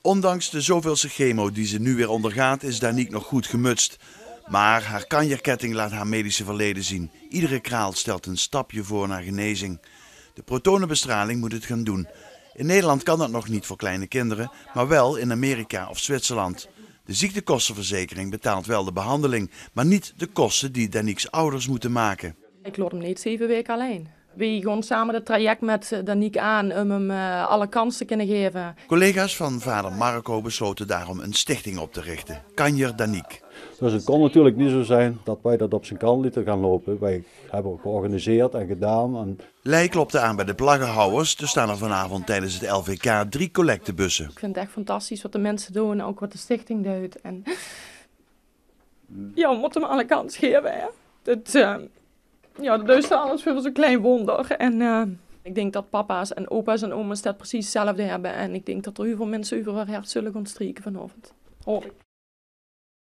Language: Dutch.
Ondanks de zoveelse chemo die ze nu weer ondergaat, is Danique nog goed gemutst. Maar haar kanjerketting laat haar medische verleden zien. Iedere kraal stelt een stapje voor naar genezing. De protonenbestraling moet het gaan doen. In Nederland kan dat nog niet voor kleine kinderen, maar wel in Amerika of Zwitserland. De ziektekostenverzekering betaalt wel de behandeling, maar niet de kosten die Danique's ouders moeten maken. Ik laat hem niet 7 weken alleen. We gaan samen het traject met Danique aan om hem alle kansen te kunnen geven. Collega's van vader Marco besloten daarom een stichting op te richten. Kanjer Danique. Dus het kon natuurlijk niet zo zijn dat wij dat op zijn kant lieten gaan lopen. Wij hebben het georganiseerd en gedaan. Lei klopte aan bij de plaggenhouwers. Er staan er vanavond tijdens het LVK 3 collectebussen. Ik vind het echt fantastisch wat de mensen doen, ook wat de stichting doet. En ja, we moeten hem alle kansen geven. Hè. Dat is alles voor zo'n klein wonder. En ik denk dat papa's en opa's en oma's dat precies hetzelfde hebben. En ik denk dat er heel veel mensen over haar hart zullen gaan streken vanavond. Hoop ik.